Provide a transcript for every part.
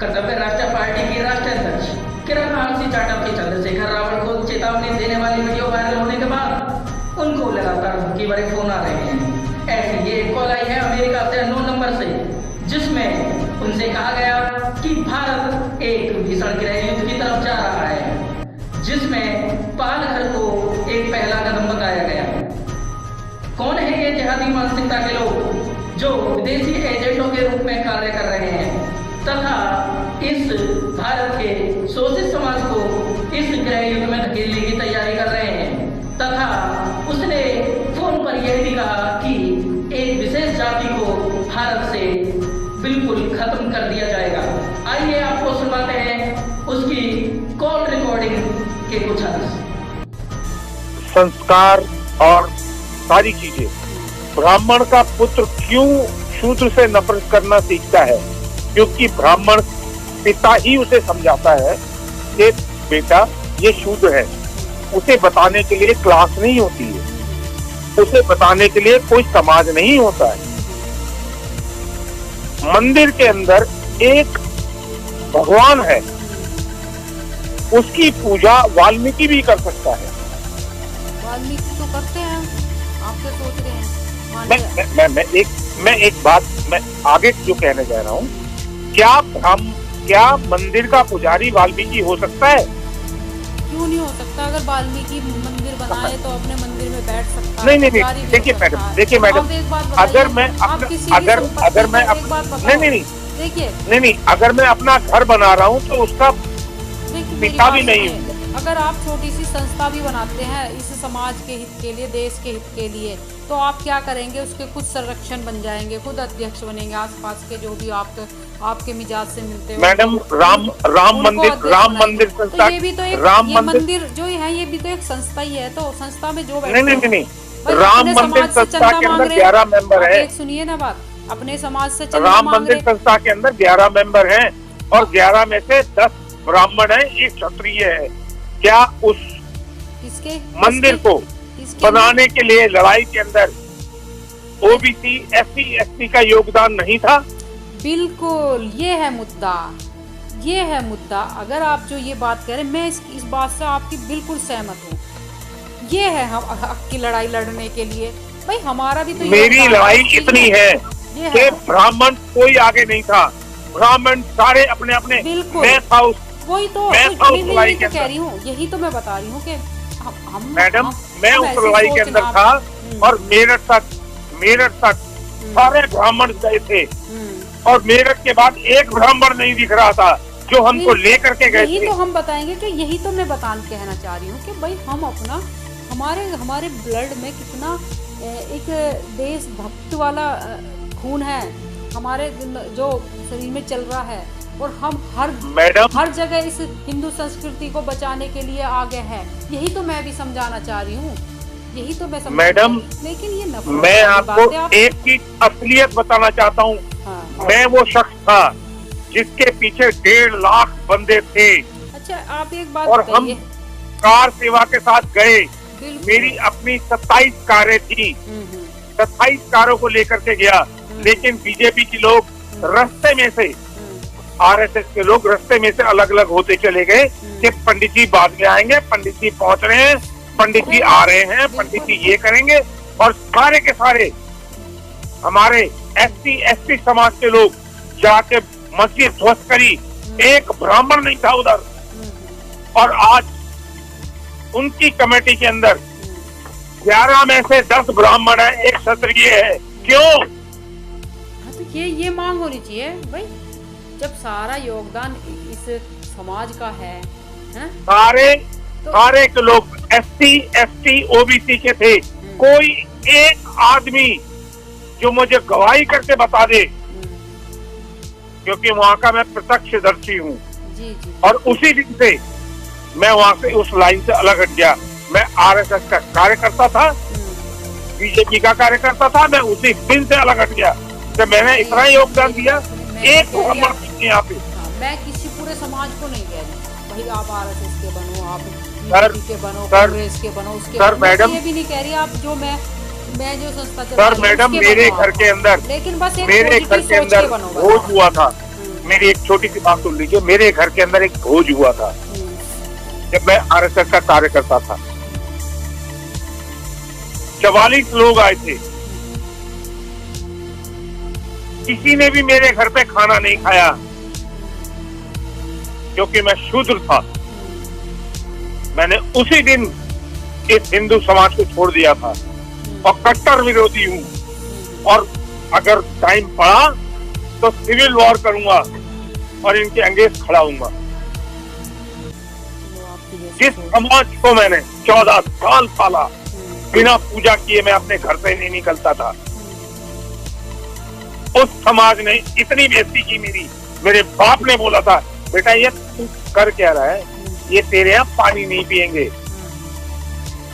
कर्तव्य राष्ट्रीय पार्टी की राष्ट्रीय अध्यक्ष किरण महासी चाटम के चंद्रशेखर रावण को चेतावनी देने वाली वीडियो वायरल होने के बाद उनको लगातार धमकी भरे फोन आ रहे हैं। ऐसी ये कॉल आई है अमेरिका से अननोन नंबर से, जिसमें उनसे कहा गया कि भारत एक भीषण गृह युद्ध की तरफ जा रहा है, जिसमें पालघर को एक पहला कदम बताया गया। कौन है ये जिहादी मानसिकता के लोग जो विदेशी एजेंटों के रूप में कार्य कर रहे हैं तथा इस भारत के शोषित समाज को इस गृह युद्ध में धकेलने की तैयारी कर रहे हैं, तथा उसने फोन पर यह भी कहा कि एक विशेष जाति को भारत से बिल्कुल खत्म कर दिया जाएगा। आइए आपको सुनाते हैं उसकी कॉल रिकॉर्डिंग के कुछ अंश। संस्कार और सारी चीजें, ब्राह्मण का पुत्र क्यों शूद्र से नफरत करना सीखता है? क्योंकि ब्राह्मण पिता ही उसे समझाता है कि बेटा ये शूद्र है। उसे बताने के लिए क्लास नहीं होती है, उसे बताने के लिए कोई समाज नहीं होता है। मंदिर के अंदर एक भगवान है, उसकी पूजा वाल्मीकि भी कर सकता है। वाल्मीकि तो करते हैं, आप क्या सोच रहे हैं? मैं एक बात मैं आगे जो कहने जा रहा हूँ, क्या मंदिर का पुजारी वाल्मीकि हो सकता है? क्यों नहीं हो सकता? अगर वाल्मीकि मंदिर बनाए तो अपने मंदिर में बैठ सकता है। नहीं, देखिए मैडम, अगर मैं अपना घर बना रहा हूँ तो उसका पिता भी नहीं हूँ। अगर आप छोटी सी संस्था भी बनाते हैं इस समाज के हित के लिए, देश के हित के लिए, तो आप क्या करेंगे? उसके कुछ संरक्षण बन जाएंगे, खुद अध्यक्ष बनेंगे, आसपास के जो भी आपके मिजाज से मिलते हैं। मैडम, राम मंदिर संस्था, तो ये भी तो एक मंदिर जो है, ये भी तो एक संस्था ही है। तो संस्था में जो नहीं, राम मंदिर संस्था के अंदर 11 मेंबर है। सुनिए ना बात, अपने समाज से राम मंदिर संस्था के अंदर 11 मेंबर हैं और 11 में से 10 ब्राह्मण है, एक क्षत्रिय है। क्या उस मंदिर को बनाने के लिए लड़ाई के अंदर ओबीसी, एससी, एसटी का योगदान नहीं था? बिल्कुल, ये है मुद्दा। अगर आप जो ये बात कह रहे हैं, मैं इस बात से आपकी बिल्कुल सहमत हूँ। ये है हम हक की लड़ाई लड़ने के लिए। भाई हमारा भी तो मेरी लड़ाई इतनी है कि ब्राह्मण कोई आगे नहीं था, ब्राह्मण सारे अपने अपने। मैं था उस वही तो लड़ाई के कह रही हूँ, यही तो मैं बता रही हूँ कि मैडम, मैं उस लड़ाई के अंदर था और मेरठ तक सारे ब्राह्मण गए थे और मेरठ के बाद एक ब्राह्मण नहीं दिख रहा था जो हमको लेकर के गए थे। यही तो हम बताएंगे कि यही तो मैं कहना चाह रही हूँ कि भाई हम अपना हमारे ब्लड में कितना एक देशभक्त वाला खून है, हमारे जो शरीर में चल रहा है, और हम हर जगह इस हिंदू संस्कृति को बचाने के लिए आगे हैं। यही तो मैं भी समझाना चाह रही हूँ, यही तो मैं मैडम, लेकिन ये मैं आपको एक चीज असलियत बताना चाहता हूँ। हाँ। मैं वो शख्स था जिसके पीछे 1.5 लाख बंदे थे। अच्छा, आप एक बात और हम कार सेवा के साथ गए। मेरी अपनी 27 कारें थी, 27 कारों को लेकर के गया, लेकिन बीजेपी के लोग रास्ते में से, आरएसएस के लोग रास्ते में से अलग अलग होते चले गए कि पंडित जी बाद में आएंगे, पंडित जी पहुंच रहे हैं, पंडित जी आ रहे हैं, पंडित जी ये करेंगे। और सारे के सारे हमारे एसटी, एसटी समाज के लोग जाके मस्जिद ध्वस्त करी, एक ब्राह्मण नहीं था उधर। और आज उनकी कमेटी के अंदर 11 में से 10 ब्राह्मण है, एक क्षत्रिय है। क्यों? तो ये मांग होनी चाहिए भाई, जब सारा योगदान इस समाज का है? सारे के लोग एसटी, एसटी, ओबीसी के थे। कोई एक आदमी जो मुझे गवाही करके बता दे, क्योंकि वहाँ का मैं प्रत्यक्षदर्शी हूँ। और उसी दिन से मैं वहाँ से उस लाइन से अलग हट गया। मैं आरएसएस का कार्यकर्ता था, बीजेपी का कार्यकर्ता था, मैं उसी दिन से अलग हट गया कि मैंने इतना योगदान दिया। एक यहाँ पे मैं किसी पूरे समाज को नहीं कह रही भाई आप आरएसएस के बनो, आप बीजेपी के बनो, कांग्रेस के बनो, उसके मैडम ये भी नहीं कह रही आप जो मैं जो संस्था सर मैडम, मेरे घर के अंदर लेकिन बस मेरे घर के अंदर भोज हुआ था। मेरी एक छोटी सी बात सुन लीजिए। मेरे घर के अंदर एक भोज हुआ था जब मैं आरएसएस का कार्य करता था। 44 लोग आए थे। किसी ने भी मेरे घर पे खाना नहीं खाया क्योंकि मैं शूद्र था। मैंने उसी दिन इस हिंदू समाज को छोड़ दिया था और कट्टर विरोधी हूं। और अगर टाइम पड़ा तो सिविल वॉर करूंगा और इनके अंगेज खड़ा हूंगा। जिस समाज को मैंने 14 साल पाला, बिना पूजा किए मैं अपने घर से नहीं निकलता था, उस समाज ने इतनी बेइज्जती की मेरी। मेरे बाप ने बोला था, बेटा ये तू कर क्या रहा है, ये तेरे यहाँ पानी नहीं पिएंगे।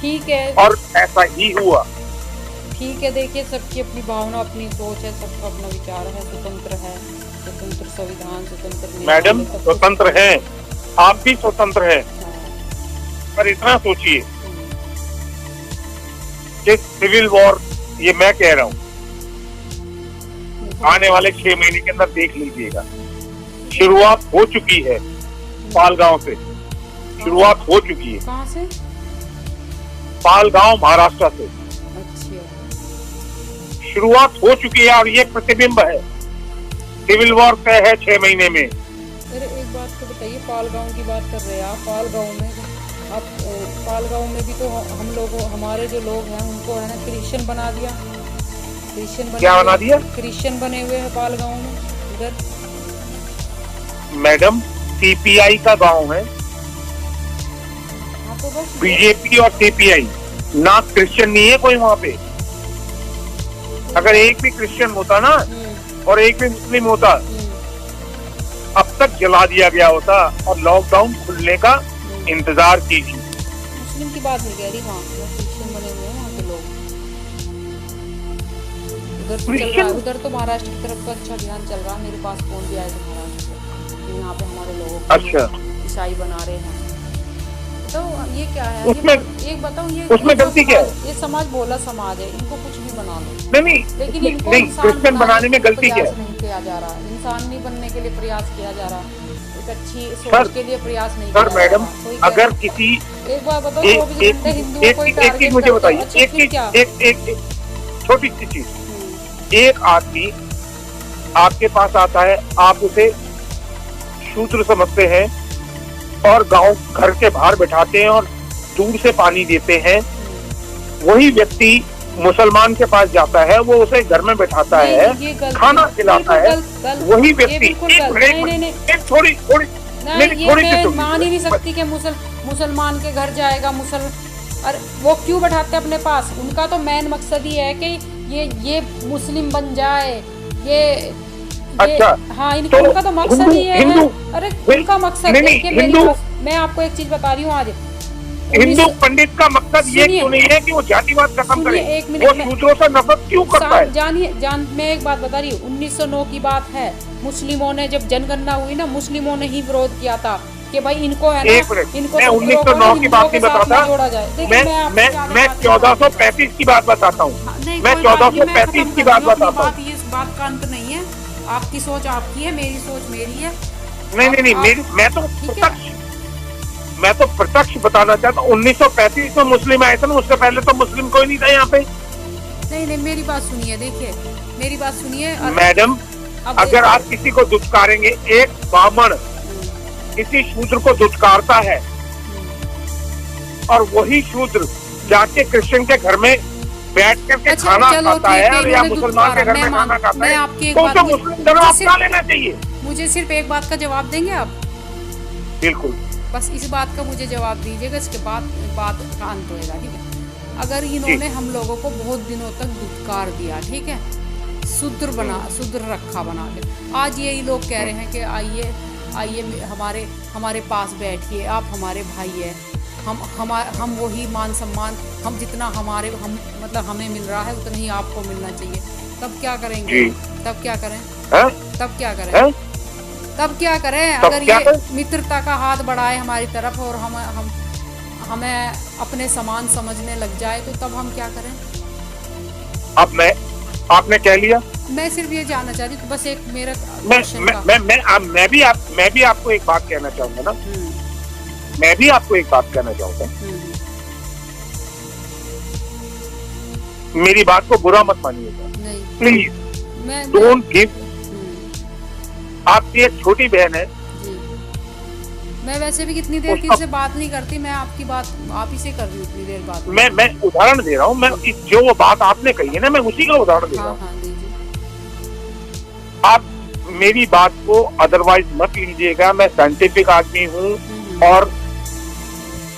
ठीक है, और ऐसा ही हुआ। ठीक है। देखिए, सबकी अपनी भावना, अपनी सोच है, सबका अपना विचार है, स्वतंत्र है, स्वतंत्र संविधान, स्वतंत्र। मैडम स्वतंत्र है, आप भी स्वतंत्र है, पर इतना सोचिए कि सिविल वॉर, ये मैं कह रहा हूँ, आने वाले 6 महीने के अंदर देख लीजिएगा। शुरुआत हो चुकी है, पालगांव से शुरुआत हो चुकी है। कहाँ से? पालगांव, महाराष्ट्र से अच्छा, शुरुआत हो चुकी है और ये प्रतिबिंब है। सिविल वॉर तय है 6 महीने में। अरे एक बात तो बताइए, पालगांव की बात कर रहे हैं आप। पालगांव में आप, पालगांव में भी तो हम लोग, हमारे जो लोग हैं उनको है ना क्रिश्चियन बना दिया। क्रिश्चियन क्या बना दिया? क्रिश्चियन बने हुए हैं पालगांव में उधर। मैडम सीपीआई का गांव है, हाँ तो बस बीजेपी और सीपीआई, ना क्रिश्चियन नहीं है कोई वहाँ पे। अगर एक भी क्रिश्चियन होता ना और एक भी मुस्लिम होता, अब तक जला दिया गया होता और लॉकडाउन खुलने का इंतजार कीजिए। मुस्लिम की बात नहीं कह रही, वहाँ क्रिश्चियन बने हुए हैं वहाँ के लोग। उधर तो चल रहा है, उधर तो महाराष्ट्र की तरफ तो अच्छा अभियान चल रहा है। मेरे पास फोन भी आए थे महाराष्ट्र से, यहाँ पे हमारे लोगों को अच्छा ईसाई बना रहे हैं। तो ये क्या है? उसमें एक बताओ, ये उसमें गलती क्या है? ये समाज भोला समाज है, इनको कुछ भी बना लो। नहीं, लेकिन इनको नहीं, इंसान क्रिश्चियन बनाने में गलती क्या है? नहीं किया जा रहा, इंसान नहीं बनने के लिए प्रयास किया जा रहा, एक अच्छी सर, सोच के लिए प्रयास नहीं सर किया मैडम, जा रहा। कोई अगर किसी एक बार बताओ, एक 24 घंटे हिंदुओं को ही एक टारगेट चीज मुझे करते हो। बताइए, अच्छा, एक फिर चीज, क्या? एक छोटी सी चीज। एक आदमी आपके पास आता है, आप उसे शूद्र समझते हैं और गांव घर के बाहर बैठाते हैं और दूर से पानी देते हैं। वही व्यक्ति मुसलमान के पास जाता है, वो उसे घर में बैठाता है, खाना खिलाता है। वही व्यक्ति एक थोड़ी मैं मान ही नहीं सकती कि मुसलमान के घर जाएगा अरे वो क्यों बैठाते अपने पास? उनका तो मेन मकसद ही है कि ये मुस्लिम बन जाए, ये अच्छा, हाँ, उनका तो मकसद ही है। अरे उनका मकसद है कि मैं आपको एक चीज बता रही हूँ आज, हिंदू पंडित का मकसद ये क्यों नहीं है कि वो जातिवाद खत्म करे? एक मिनट, वो शूद्रों से नफरत क्यों करता है? मैं एक बात बता रही हूँ, 1909 की बात है। मुस्लिमों ने जब जनगणना हुई ना, मुस्लिमों ने ही विरोध किया था कि भाई इनको है ना, इनको मैं 1909 की बात नहीं बताता, जोड़ा जाए। मैं 1435 की बात बताता हूँ। मैं 1435 की बात बताता हूँ। इस बात का अंत नहीं है, आपकी सोच आपकी है, मेरी सोच मेरी है। नहीं, मैं तो प्रत्यक्ष बताना चाहता हूँ। 1935 में मुस्लिम आए थे ना, उससे पहले तो मुस्लिम कोई नहीं था यहाँ पे। नहीं, मेरी बात सुनिए, देखिए मेरी बात सुनिए मैडम, अगर आप किसी को दुत्कारेंगे, एक ब्राह्मण किसी शूद्र को दुत्कारता है और वही शूद्र जाके क्रिश्चियन के घर में बैठ करके खाना खाता है या मुसलमान के घर में खाना खाता है, तो उसे मुस्लिम धर्म अपना लेना चाहिए। मुझे सिर्फ एक बात का जवाब देंगे आप? बिल्कुल, बस इस बात का मुझे जवाब दीजिएगा, इसके बाद बात का अंत होएगा, ठीक है? अगर इन्होंने हम लोगों को बहुत दिनों तक दुत्कार दिया, ठीक है, शुद्र रखा बना के, आज यही लोग कह रहे हैं कि आइए हमारे पास बैठिए, आप हमारे भाई है, हम वही मान सम्मान, हम जितना मतलब हमें मिल रहा है उतना ही आपको मिलना चाहिए। तब क्या करेंगे? तब क्या करें? तब क्या करें? तब क्या करें? अगर ये मित्रता का हाथ बढ़ाए हमारी तरफ और हमें अपने समान समझने लग जाए, तो तब हम क्या करें? अब आपने कह लिया? मैं सिर्फ ये जानना चाह रही हूँ कि बस एक मेरा मैं क्वेश्चन मैं का। मैं भी आपको एक बात कहना चाहूंगा ना, मैं भी आपको एक बात कहना चाहूंगा, मेरी बात को बुरा मत मानिएगा नहीं, प्लीज। मैं डोंट गिव। आपकी एक छोटी बहन है, जी, मैं वैसे भी कितनी देर उसका- किसी से बात नहीं करती, मैं आपकी बात आप ही से कर रही हूँ इतनी देर बात। मैं उदाहरण दे रहा हूँ, मैं जो वो बात आपने कही है ना, मैं उसी का उदाहरण दे रहा हाँ हूँ। हाँ दीजिए। आप मेरी बात को अदरवाइज मत लीजिएगा। मैं साइंटिफिक आदमी हूँ और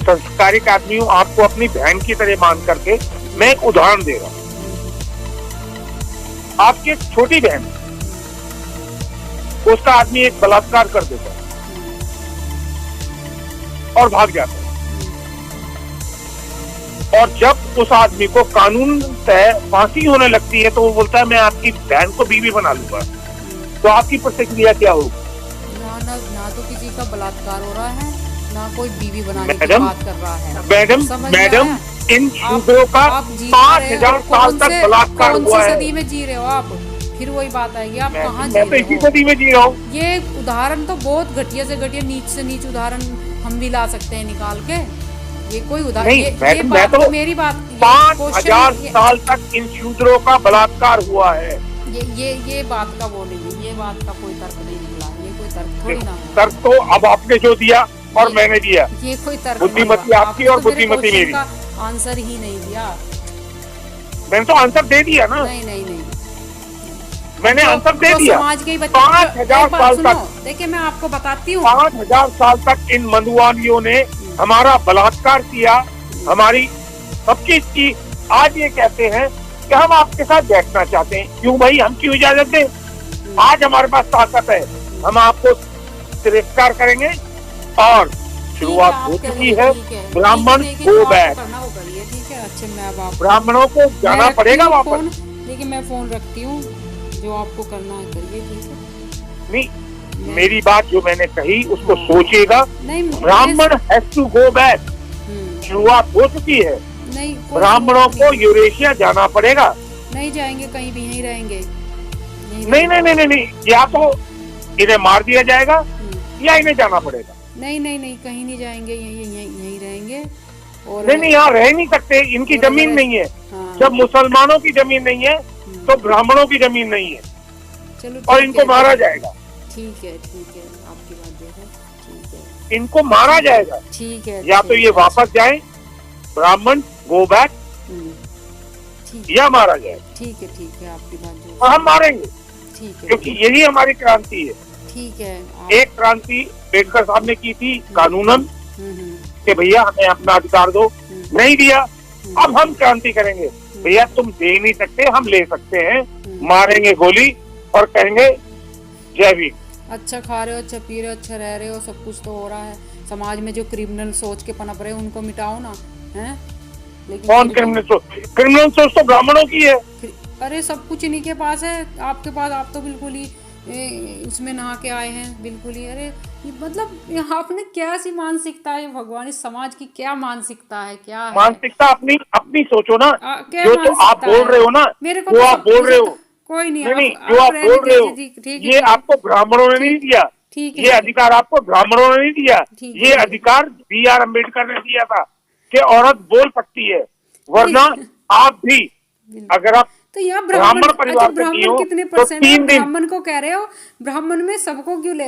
संस्कारिक आदमी हूँ। आपको अपनी बहन की तरह मान करके मैं एक उदाहरण दे रहा हूँ। आपकी एक छोटी बहन, उसका आदमी एक बलात्कार कर देता है और भाग जाता है, और जब उस आदमी को कानून तय फांसी होने लगती है तो वो बोलता है मैं आपकी बहन को बीवी बना लूंगा, तो आपकी प्रतिक्रिया क्या होगी? ना तो किसी का बलात्कार हो रहा है, ना कोई बीवी बनाने की मैडम, बात कर रहा है। मैडम इन शूद्रों का 5000 साल तक बलात्कार हुआ है। सदी में जी रहे हो आप, फिर वही बात आएगी, आप कहाँ जी मैं तो रहे इसी हो? सदी में जी रहा हूँ। ये उदाहरण तो बहुत घटिया से घटिया, नीच से नीच उदाहरण हम भी ला सकते हैं निकाल के। ये कोई उदाहरण नहीं, ये मैडम, बात मैं तो मेरी बात 5000 साल तक इन शूद्रों का बलात्कार हुआ है। ये बात का वो नहीं है, ये बात का कोई तर्क नहीं निकला, ये कोई तर्क थोड़ी ना है। तर्क तो अब आपने जो दिया और मैंने दिया, ये कोई तर्क बुद्धिमती नहीं, आपकी और तो मेरे बुद्धिमती क्वेश्चन मेरी। का आंसर ही नहीं दिया। मैंने तो आंसर दे दिया ना, नहीं नहीं नहीं, मैंने आंसर दे तो दिया। समाज के ही बच्चे 5000 साल तक, देखिए मैं आपको बताती हूँ, 5000 साल तक इन मधुवानियों ने हमारा बलात्कार किया, हमारी सब चीज की। आज ये कहते हैं कि हम आपके साथ बैठना चाहते हैं। क्यों भाई, हम क्यों इजाजत दें? आज हमारे पास ताकत है, हम आपको तिरस्कार करेंगे और शुरुआत हो चुकी है। ब्राह्मण गो बैक, ठीक है। अच्छा मैं अब आप ब्राह्मणों को जाना पड़ेगा वापस। लेकिन मैं फोन रखती हूँ, जो आपको करना है करिए, ठीक है। नहीं, मेरी बात जो मैंने कही उसको सोचिएगा। नहीं, ब्राह्मण हैज टू गो बैक, शुरुआत हो चुकी है। नहीं, ब्राह्मणों को यूरेशिया जाना पड़ेगा। नहीं जाएंगे कहीं भी, यहीं रहेंगे। नहीं, या तो इन्हें मार दिया जाएगा या इन्हें जाना पड़ेगा। नहीं, कहीं नहीं जाएंगे, यहीं रहेंगे। और नहीं, यहाँ रह नहीं सकते, इनकी जमीन नहीं है। हाँ। जब मुसलमानों की जमीन नहीं है तो ब्राह्मणों की जमीन नहीं है, चलो और इनको मारा जाएगा। ठीक है, आपकी बात जो है ठीक है, इनको मारा जाएगा। ठीक है। या तो ये वापस जाए, ब्राह्मण गो बैक, या मारा जाए। ठीक है, आपकी बात जो और हम मारेंगे, ठीक है, क्योंकि यही हमारी क्रांति है। ठीक है। एक क्रांति अम्बेडकर साहब ने की थी कानूनन, कि भैया हमें अपना अधिकार दो, नहीं दिया। अब हम क्रांति करेंगे, भैया तुम दे नहीं सकते, हम ले सकते हैं, मारेंगे गोली और कहेंगे जय भीम। अच्छा खा रहे हो, अच्छा पी रहे हो, अच्छा रह रहे हो, सब कुछ तो हो रहा है। समाज में जो क्रिमिनल सोच के पनप रहे हैं उनको मिटाओ ना, हैं? लेकिन कौन क्रिमिनल सोच? क्रिमिनल सोच तो ब्राह्मणों की है। अरे सब कुछ इन्हीं के पास है, आपके पास आप तो बिल्कुल ही उसमें नहा के आए हैं, बिल्कुल ही। अरे मतलब आपने क्या सी मानसिकता है भगवान, इस समाज की क्या मानसिकता है, क्या है? मानसिकता अपनी सोचो ना। क्या जो तो आप बोल रहे हो ना, मेरे को वो आप बोल रहे हो। कोई नहीं, नहीं, जो आप बोल रहे हो ये आपको ब्राह्मणों ने नहीं दिया। ठीक है, ये अधिकार आपको ब्राह्मणों ने नहीं दिया। ये अधिकार B.R. अम्बेडकर ने दिया था कि औरत बोल सकती है, वरना आप भी अगर आप तो यहाँ ब्राह्मण परिवार से ब्राह्मण कितने तो परसेंट 3 दिन ब्राह्मण को कह रहे हो, ब्राह्मण में सबको क्यों ले